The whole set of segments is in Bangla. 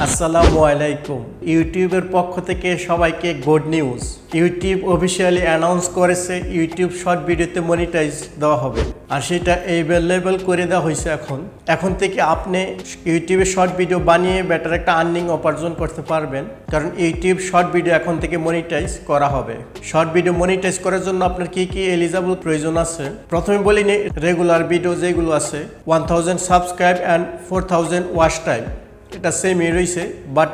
আসসালামু আলাইকুম। ইউটিউবের পক্ষ থেকে সবাইকে good news. YouTube officially announce করেছে ইউটিউব শর্ট ভিডিওতে মনিটাইজ দেওয়া হবে, আর সেটা অ্যাভেলেবল করে দেওয়া হয়েছে। এখন থেকে আপনি ইউটিউবে শর্ট ভিডিও বানিয়ে বেটার একটা আর্নিং উপার্জন করতে পারবেন, কারণ ইউটিউব শর্ট ভিডিও এখন থেকে মনিটাইজ করা হবে। শর্ট ভিডিও মনিটাইজ করার জন্য আপনার কি কি এলিজিবল প্রয়োজন আছে প্রথমে বলি নি। রেগুলার ভিডিও যেগুলো আছে 1000 সাবস্ক্রাইব অ্যান্ড 4000 ওয়াচ টাইম, এটা সেমই রয়েছে, বাট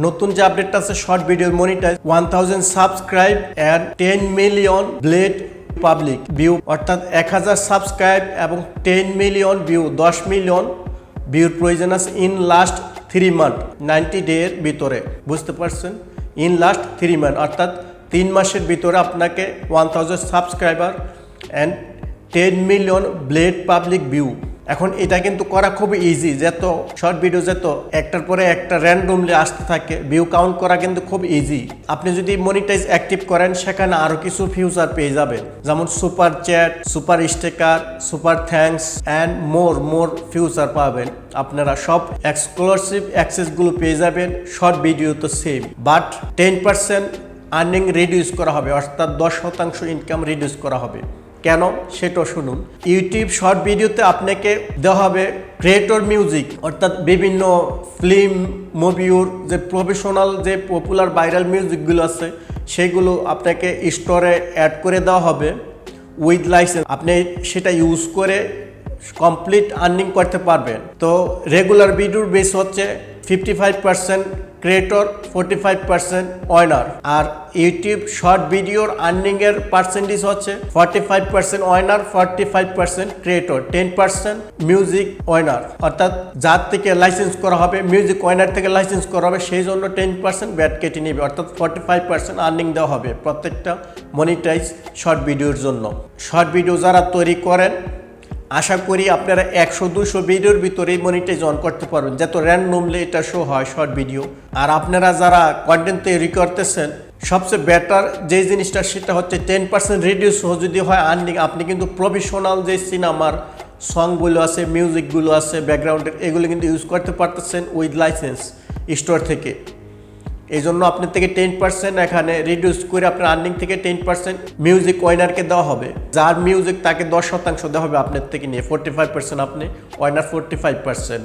নতুন যে আপডেটটা আছে short video monetize 1000 subscribe and 10 million valid public view, অর্থাৎ 1000 সাবস্ক্রাইব এবং 10 মিলিয়ন ভিউ, 10 মিলিয়ন ভিউর প্রয়োজন আছে ইন লাস্ট 3 মান্থ, 90 ডে এর ভিতরে। বুঝতে পারছেন? ইন লাস্ট 3 মান্থ অর্থাৎ 3 মাসের ভিতরে আপনাকে 1000 subscriber and 10 million valid public view. এখন এটা কিন্তু করা খুব ইজি, যত শর্ট ভিডিও যত একটার পরে একটা র্যান্ডমলি আসতে থাকে, ভিউ কাউন্ট করা কিন্তু খুব ইজি। আপনি যদি মনিটাইজ অ্যাক্টিভ করেন সেখানে আরও কিছু ফিউচার পেয়ে যাবেন, যেমন super chat, super sticker, super thanks and more future পাবেন। আপনারা সব এক্সক্লুসিভ অ্যাক্সেসগুলো পেয়ে যাবেন। শর্ট ভিডিও তো সেম, বাট 10% আর্নিং রিডিউস করা হবে, অর্থাৎ 10% ইনকাম রিডিউস করা হবে। কেন সেটাও শুনুন। ইউটিউব শর্ট ভিডিওতে আপনাকে দেওয়া হবে ক্রিয়েটর মিউজিক, অর্থাৎ বিভিন্ন ফিল্ম মুভির যে প্রফেশনাল যে পপুলার ভাইরাল মিউজিকগুলো আছে সেগুলো আপনাকে স্টোরে অ্যাড করে দেওয়া হবে উইথ লাইসেন্স। আপনি সেটা ইউজ করে কমপ্লিট আর্নিং করতে পারবেন। তো রেগুলার ভিডিওর বেস হচ্ছে 55% ক্রিয়েটর, 45% ওয়ার্নার, আর ইউটিউব শর্ট ভিডিওর আর্নিংয়ের পার্সেন্টেজ হচ্ছে 45% ওয়ার্নার, 45% ক্রিয়েটর, 10% মিউজিক ওয়ার্নার, অর্থাৎ যার থেকে লাইসেন্স করা হবে, মিউজিক ওয়ার্নার থেকে লাইসেন্স করা হবে, সেই জন্য 10% ব্যাট কেটে নেবে, অর্থাৎ 45% আর্নিং দেওয়া হবে প্রত্যেকটা মনিটাইজ শর্ট ভিডিওর জন্য। শর্ট ভিডিও যারা তৈরি করেন আশা করি আপনারা 100-200 ভিডিওর ভিতরেই মনিটাইজ অন করতে পারবেন, যত র্যান্ডমলি এটা শো হয় শর্ট ভিডিও। আর আপনারা যারা কন্টেন্ট তৈরি করতেছেন সবচেয়ে বেটার যে জিনিসটা সেটা হচ্ছে 10% রিডিউস যদি হয় আর্নিং, আপনি কিন্তু প্রফেশনাল যে সিনেমার সংগুলো আছে, মিউজিকগুলো আছে ব্যাকগ্রাউন্ডের, এগুলো কিন্তু ইউজ করতে পারতেছেন উইথ লাইসেন্স স্টোর থেকে। এই জন্য আপনার থেকে 10% এখানে রিডিউস করে আপনার আর্নিং থেকে 10% মিউজিক ওয়াইনারকে দেওয়া হবে। যার মিউজিক তাকে 10% দেওয়া হবে আপনার থেকে নিয়ে, 45% আপনি ওয়াইনার, 45%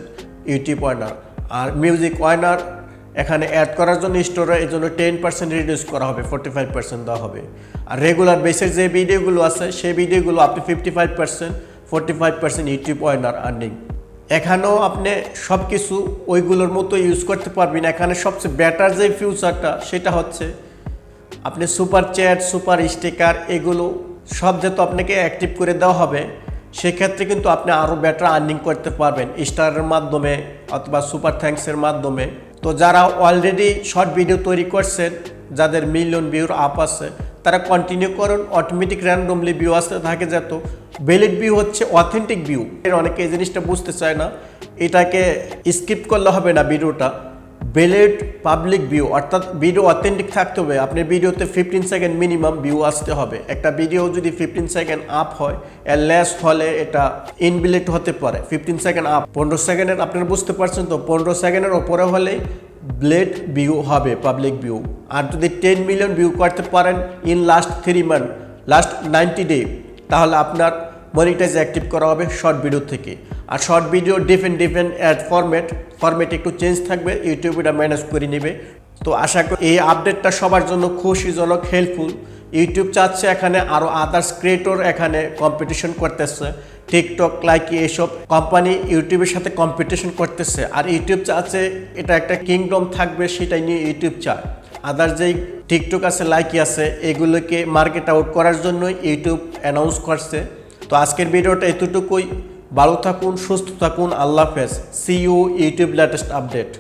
ইউটিউব ওয়াইনার। আর মিউজিক ওয়াইনার এখানে অ্যাড করার জন্য স্টোরে এই জন্য 10% রিডিউস করা হবে, 45% দেওয়া হবে। আর রেগুলার বেসের যে ভিডিওগুলো আছে সেই ভিডিওগুলো আপনি 55%, 45% ইউটিউব ওয়াইনার আর্নিং। এখানেও আপনি সব কিছু ওইগুলোর মতো ইউজ করতে পারবেন। এখানে সবচেয়ে বেটার যে ফিউচারটা সেটা হচ্ছে আপনি সুপার চ্যাট, সুপার স্টিকার এগুলো সব যেহেতু আপনাকে অ্যাক্টিভ করে দেওয়া হবে, সেক্ষেত্রে কিন্তু আপনি আরও বেটার আর্নিং করতে পারবেন স্টারের মাধ্যমে অথবা সুপার থ্যাঙ্কসের মাধ্যমে। তো যারা অলরেডি শর্ট ভিডিও তৈরি করছেন, যাদের মিলিয়ন ভিউর আপ আছে, তারা কন্টিনিউ করুন। অটোমেটিক র্যান্ডমলি ভিউ আসতে থাকে, যেত বেলেট ভিউ হচ্ছে অথেন্টিক ভিউ। অনেকে এই জিনিসটা বুঝতে চায় না, এটাকে স্কিপ করলে হবে না ভিডিওটা। বেলেট পাবলিক ভিউ অর্থাৎ ভিডিও অথেন্টিক থাকতে হবে। আপনার ভিডিওতে 15 সেকেন্ড মিনিমাম ভিউ আসতে হবে। একটা ভিডিও যদি 15 সেকেন্ড আপ হয়, এর লেস হলে এটা ইনবিলেট হতে পারে। 15 সেকেন্ড আপ, 15 সেকেন্ডের আপনারা বুঝতে পারছেন তো, 15 সেকেন্ডের ওপরে হলেই ব্লেড ভিউ হবে, পাবলিক ভিউ। আর যদি 10 মিলিয়ন ভিউ করতে পারেন in last 3 month, last 90 day, তাহলে আপনার মনিটাইজ অ্যাক্টিভ করা হবে শর্ট ভিডিও থেকে। আর short video different ad format একটু চেঞ্জ থাকবে, ইউটিউব এটা ম্যানেজ করে নেবে। তো আশা করি এই আপডেটটা সবার জন্য খুশিজনক, হেল্পফুল। ইউটিউব চাচ্ছে এখানে আরও আদার্স ক্রিয়েটর এখানে কম্পিটিশন করতেছে, টিকটক, লাইকি এইসব কোম্পানি ইউটিউবের সাথে কম্পিটিশন করতেছে। আর ইউটিউব চাচ্ছে এটা একটা কিংডম থাকবে, সেটাই নিয়ে ইউটিউব চায়। আদার্স যেই টিকটক আছে, লাইকি আছে, এগুলোকে মার্কেট আউট করার জন্যই ইউটিউব অ্যানাউন্স করছে। তো আজকের ভিডিওটা এতটুকুই। ভালো থাকুন, সুস্থ থাকুন, আল্লাহ হাফেজ। See you YouTube latest update.